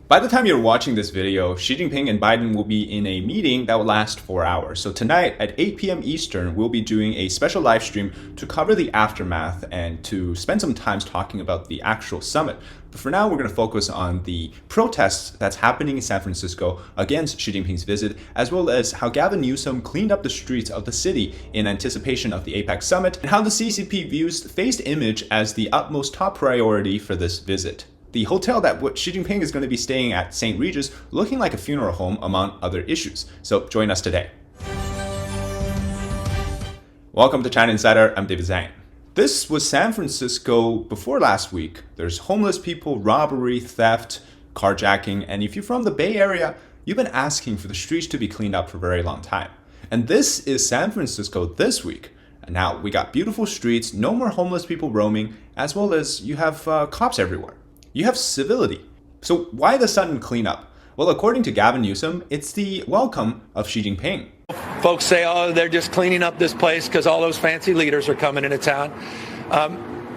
By the time you're watching this video, Xi Jinping and Biden will be in a meeting that will last 4 hours. So tonight at 8 p.m. Eastern, we'll be doing a special live stream to cover the aftermath and to spend some time talking about the actual summit. But for now, we're going to focus on the protests that's happening in San Francisco against Xi Jinping's visit, as well as how Gavin Newsom cleaned up the streets of the city in anticipation of the APEC summit, and how the CCP views face image as the utmost top priority for this visit. The hotel that Xi Jinping is going to be staying at, St. Regis, looking like a funeral home among other issues. So join us today. Welcome to China Insider, I'm David Zhang. This was San Francisco before last week. There's homeless people, robbery, theft, carjacking, and if you're from the Bay Area, you've been asking for the streets to be cleaned up for a very long time. And this is San Francisco this week. And now we got beautiful streets, no more homeless people roaming, as well as you have cops everywhere. You have civility. So why the sudden cleanup? Well, according to Gavin Newsom, it's the welcome of Xi Jinping. Folks say, oh, they're just cleaning up this place because all those fancy leaders are coming into town.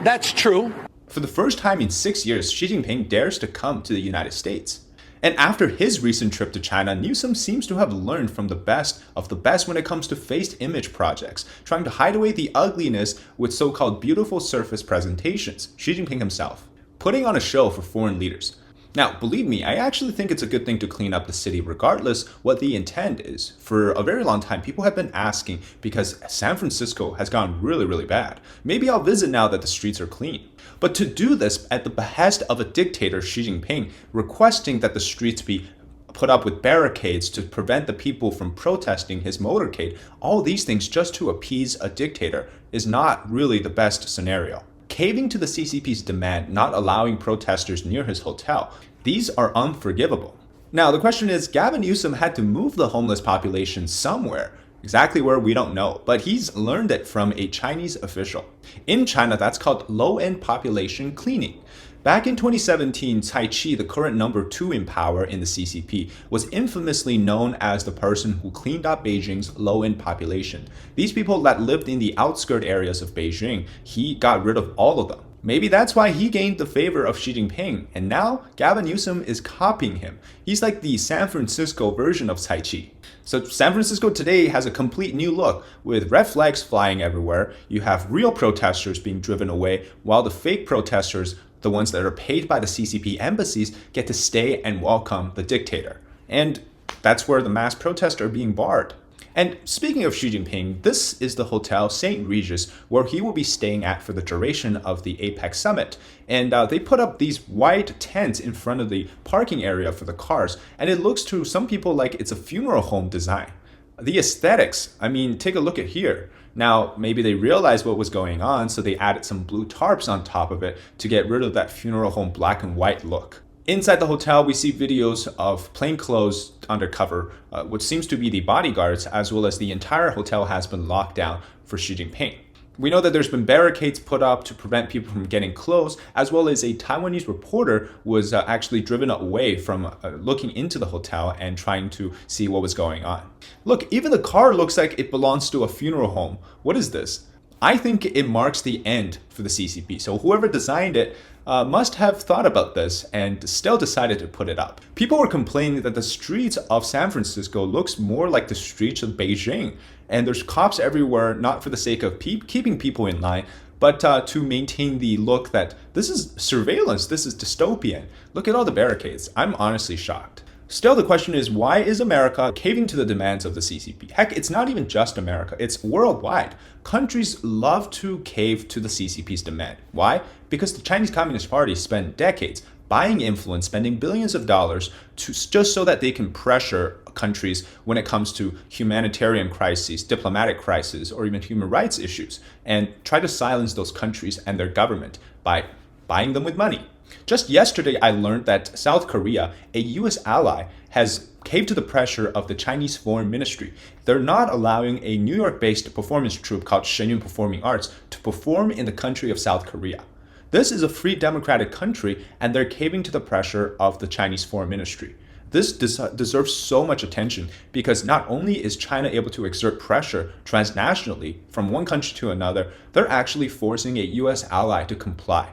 That's true. For the first time in 6 years, Xi Jinping dares to come to the United States. And after his recent trip to China, Newsom seems to have learned from the best of the best when it comes to face image projects, trying to hide away the ugliness with so-called beautiful surface presentations. Xi Jinping himself putting on a show for foreign leaders. Now, believe me, I actually think it's a good thing to clean up the city regardless what the intent is. For a very long time, people have been asking because San Francisco has gone really bad. Maybe I'll visit now that the streets are clean. But to do this at the behest of a dictator, Xi Jinping, requesting that the streets be put up with barricades to prevent the people from protesting his motorcade, all these things just to appease a dictator is not really the best scenario. Caving to the CCP's demand, not allowing protesters near his hotel, these are unforgivable. Now, the question is, Gavin Newsom had to move the homeless population somewhere. Exactly where, we don't know, but he's learned it from a Chinese official. In China, that's called low-end population cleaning. Back in 2017, Cai Chi, the current number 2 in power in the CCP, was infamously known as the person who cleaned up Beijing's low-end population. These people that lived in the outskirt areas of Beijing, he got rid of all of them. Maybe that's why he gained the favor of Xi Jinping, and now Gavin Newsom is copying him. He's like the San Francisco version of Cai Chi. So San Francisco today has a complete new look, with red flags flying everywhere. You have real protesters being driven away, while the fake protesters, the ones that are paid by the CCP embassies, get to stay and welcome the dictator. And that's where the mass protests are being barred. And speaking of Xi Jinping, this is the hotel St. Regis where he will be staying at for the duration of the APEC summit. And they put up these white tents in front of the parking area for the cars, and it looks to some people like it's a funeral home design. The aesthetics, I mean, take a look at here. Now, maybe they realized what was going on, so they added some blue tarps on top of it to get rid of that funeral home black and white look. Inside the hotel, we see videos of plainclothes undercover, which seems to be the bodyguards, as well as the entire hotel has been locked down for Xi Jinping. We know that there's been barricades put up to prevent people from getting close, as well as a Taiwanese reporter was actually driven away from looking into the hotel and trying to see what was going on. Look, even the car looks like it belongs to a funeral home. What is this? I think it marks the end for the CCP. So whoever designed it must have thought about this and still decided to put it up. People were complaining that the streets of San Francisco looks more like the streets of Beijing. And there's cops everywhere, not for the sake of keeping people in line, but to maintain the look that this is surveillance, this is dystopian. Look at all the barricades. I'm honestly shocked. Still, the question is, why is America caving to the demands of the CCP? Heck, it's not even just America, it's worldwide. Countries love to cave to the CCP's demand. Why? Because the Chinese Communist Party spent decades buying influence, spending billions of dollars just so that they can pressure countries when it comes to humanitarian crises, diplomatic crises, or even human rights issues, and try to silence those countries and their government by buying them with money. Just yesterday, I learned that South Korea, a US ally, has caved to the pressure of the Chinese Foreign Ministry. They're not allowing a New York-based performance troupe called Shenyun Performing Arts to perform in the country of South Korea. This is a free democratic country, and they're caving to the pressure of the Chinese Foreign Ministry. This deserves so much attention because not only is China able to exert pressure transnationally from one country to another, they're actually forcing a US ally to comply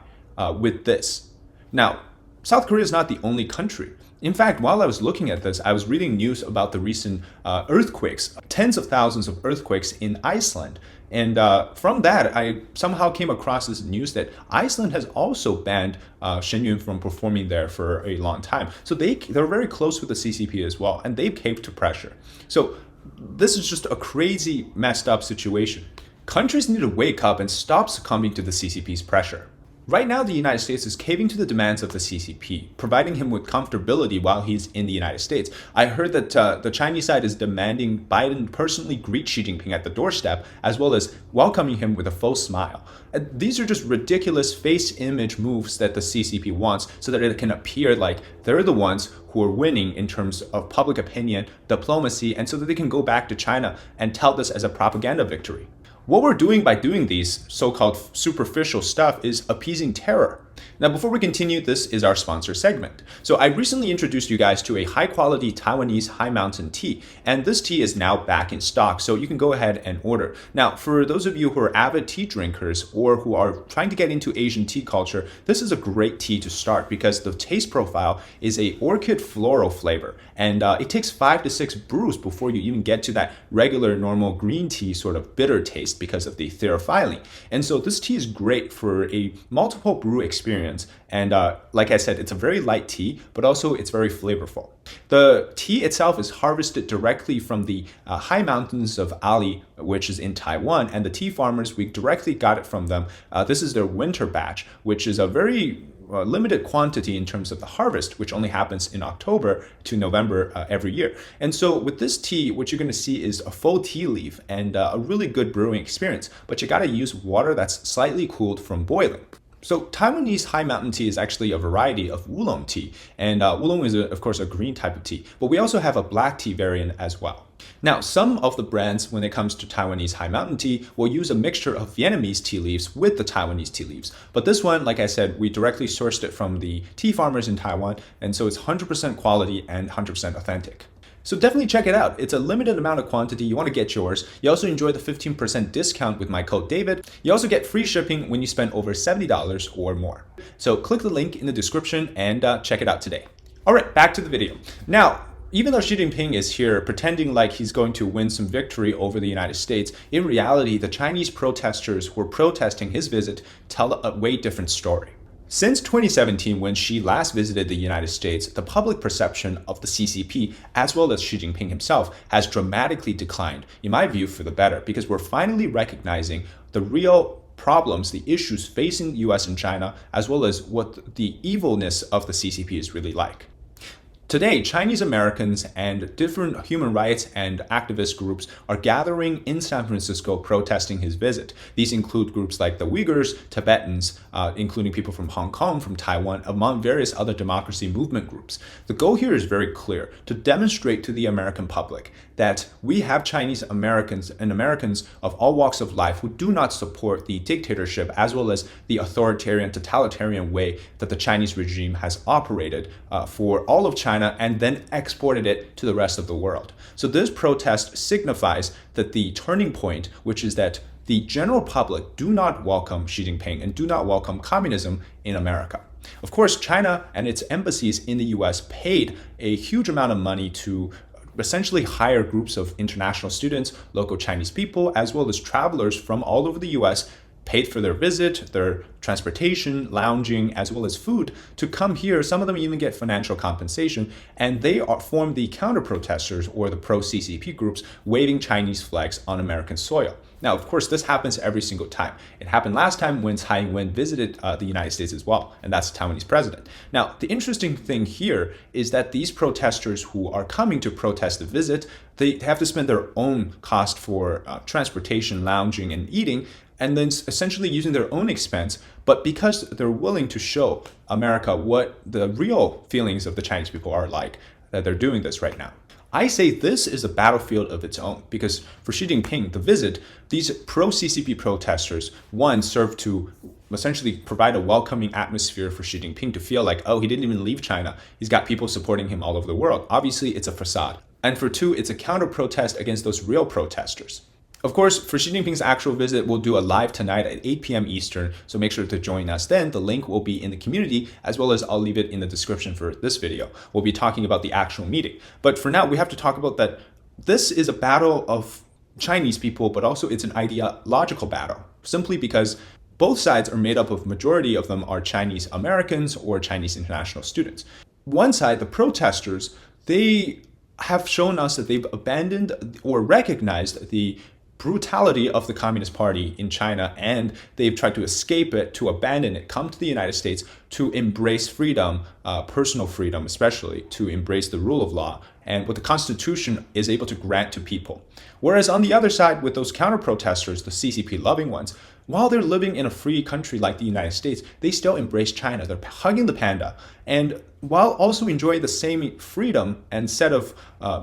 with this. Now, South Korea is not the only country. In fact, while I was looking at this, I was reading news about the recent earthquakes, tens of thousands of earthquakes in Iceland. And from that, I somehow came across this news that Iceland has also banned Shen Yun from performing there for a long time. So they're very close with the CCP as well, and they've caved to pressure. So this is just a crazy, messed up situation. Countries need to wake up and stop succumbing to the CCP's pressure. Right now, the United States is caving to the demands of the CCP, providing him with comfortability while he's in the United States. I heard that the Chinese side is demanding Biden personally greet Xi Jinping at the doorstep, as well as welcoming him with a faux smile. These are just ridiculous face image moves that the CCP wants so that it can appear like they're the ones who are winning in terms of public opinion, diplomacy, and so that they can go back to China and tout this as a propaganda victory. What we're doing by doing these so-called superficial stuff is appeasing terror. Now, before we continue, this is our sponsor segment. So I recently introduced you guys to a high-quality Taiwanese high mountain tea, and this tea is now back in stock, so you can go ahead and order. Now, for those of you who are avid tea drinkers or who are trying to get into Asian tea culture, this is a great tea to start because the taste profile is a orchid floral flavor, and it takes 5 to 6 brews before you even get to that regular normal green tea sort of bitter taste because of the theophylline. And so this tea is great for a multiple brew experience. And like I said, it's a very light tea, but also it's very flavorful. The tea itself is harvested directly from the high mountains of Ali, which is in Taiwan, and the tea farmers, we directly got it from them. This is their winter batch, which is a very limited quantity in terms of the harvest, which only happens in October to November every year. And so with this tea, what you're going to see is a full tea leaf and a really good brewing experience, but you got to use water that's slightly cooled from boiling. So Taiwanese high mountain tea is actually a variety of oolong tea, and oolong is, of course, a green type of tea, but we also have a black tea variant as well. Now, some of the brands, when it comes to Taiwanese high mountain tea, will use a mixture of Vietnamese tea leaves with the Taiwanese tea leaves. But this one, like I said, we directly sourced it from the tea farmers in Taiwan, and so it's 100% quality and 100% authentic. So definitely check it out. It's a limited amount of quantity. You want to get yours. You also enjoy the 15% discount with my code David. You also get free shipping when you spend over $70 or more. So click the link in the description and check it out today. All right, back to the video. Now, even though Xi Jinping is here pretending like he's going to win some victory over the United States, in reality, the Chinese protesters who are protesting his visit tell a way different story. Since 2017, when Xi last visited the United States, the public perception of the CCP, as well as Xi Jinping himself, has dramatically declined, in my view, for the better, because we're finally recognizing the real problems, the issues facing the US and China, as well as what the evilness of the CCP is really like. Today, Chinese Americans and different human rights and activist groups are gathering in San Francisco protesting his visit. These include groups like the Uyghurs, Tibetans, including people from Hong Kong, from Taiwan, among various other democracy movement groups. The goal here is very clear: to demonstrate to the American public that we have Chinese Americans and Americans of all walks of life who do not support the dictatorship as well as the authoritarian, totalitarian way that the Chinese regime has operated for all of China and then exported it to the rest of the world. So this protest signifies that the turning point, which is that the general public do not welcome Xi Jinping and do not welcome communism in America. Of course, China and its embassies in the US paid a huge amount of money to essentially hire groups of international students, local Chinese people, as well as travelers from all over the US, paid for their visit, their transportation, lounging, as well as food to come here. Some of them even get financial compensation, and they form the counter-protesters or the pro-CCP groups waving Chinese flags on American soil. Now, of course, this happens every single time. It happened last time when Tsai Ing-wen visited the United States as well, and that's the Taiwanese president. Now, the interesting thing here is that these protesters who are coming to protest the visit, they have to spend their own cost for transportation, lounging, and eating, and then essentially using their own expense. But because they're willing to show America what the real feelings of the Chinese people are like, that they're doing this right now. I say this is a battlefield of its own, because for Xi Jinping, the visit, these pro-CCP protesters, one, serve to essentially provide a welcoming atmosphere for Xi Jinping to feel like, oh, he didn't even leave China. He's got people supporting him all over the world. Obviously, it's a facade. And for two, it's a counter-protest against those real protesters. Of course, for Xi Jinping's actual visit, we'll do a live tonight at 8 p.m. Eastern, so make sure to join us then. The link will be in the community, as well as I'll leave it in the description for this video. We'll be talking about the actual meeting. But for now, we have to talk about that this is a battle of Chinese people, but also it's an ideological battle, simply because both sides are made up of majority of them are Chinese Americans or Chinese international students. One side, the protesters, they have shown us that they've abandoned or recognized the brutality of the Communist Party in China, and they've tried to escape it, to abandon it, come to the United States to embrace freedom, personal freedom especially, to embrace the rule of law and what the Constitution is able to grant to people. Whereas on the other side, with those counter-protesters, the CCP loving ones, while they're living in a free country like the United States, they still embrace China. They're hugging the panda. And while also enjoying the same freedom and set of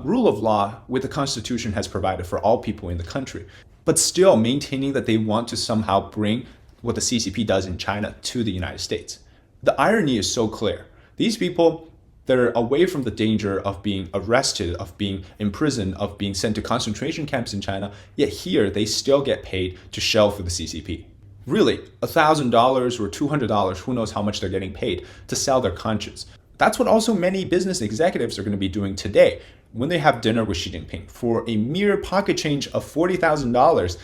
rule of law with the Constitution has provided for all people in the country, but still maintaining that they want to somehow bring what the CCP does in China to the United States. The irony is so clear. These people, they're away from the danger of being arrested, of being imprisoned, of being sent to concentration camps in China, yet here they still get paid to shell for the CCP. Really, $1,000 or $200, who knows how much they're getting paid to sell their conscience. That's what also many business executives are going to be doing today when they have dinner with Xi Jinping. For a mere pocket change of $40,000,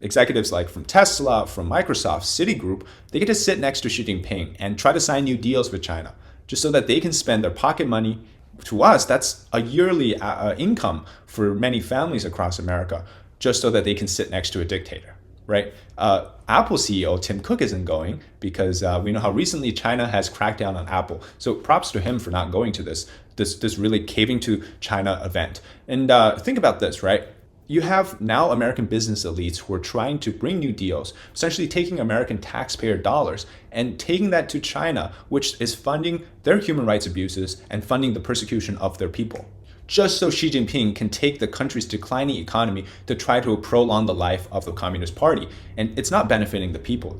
executives like from Tesla, from Microsoft, Citigroup, they get to sit next to Xi Jinping and try to sign new deals with China, just so that they can spend their pocket money. To us, that's a yearly income for many families across America, just so that they can sit next to a dictator, right? Apple CEO Tim Cook isn't going because we know how recently China has cracked down on Apple. So props to him for not going to this really caving to China event. And think about this, right? You have now American business elites who are trying to bring new deals, essentially taking American taxpayer dollars and taking that to China, which is funding their human rights abuses and funding the persecution of their people, just so Xi Jinping can take the country's declining economy to try to prolong the life of the Communist Party. And it's not benefiting the people.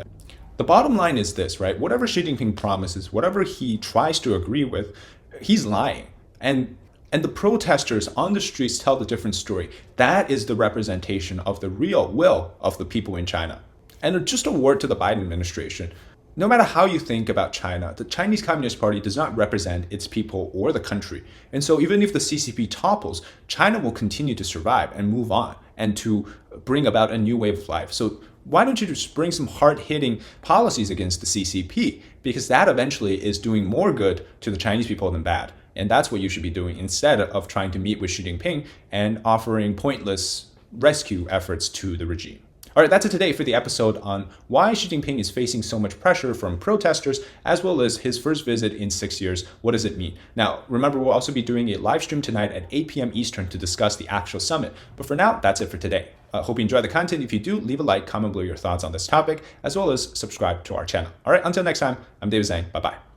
The bottom line is this, right? Whatever Xi Jinping promises, whatever he tries to agree with, he's lying. And the protesters on the streets tell the different story. That is the representation of the real will of the people in China. And just a word to the Biden administration. No matter how you think about China, the Chinese Communist Party does not represent its people or the country. And so even if the CCP topples, China will continue to survive and move on and to bring about a new way of life. So why don't you just bring some hard-hitting policies against the CCP? Because that eventually is doing more good to the Chinese people than bad. And that's what you should be doing instead of trying to meet with Xi Jinping and offering pointless rescue efforts to the regime. All right, that's it today for the episode on why Xi Jinping is facing so much pressure from protesters, as well as his first visit in 6 years. What does it mean? Now, remember, we'll also be doing a live stream tonight at 8 p.m. Eastern to discuss the actual summit. But for now, that's it for today. Hope you enjoy the content. If you do, leave a like, comment below your thoughts on this topic, as well as subscribe to our channel. All right, until next time, I'm David Zhang. Bye-bye.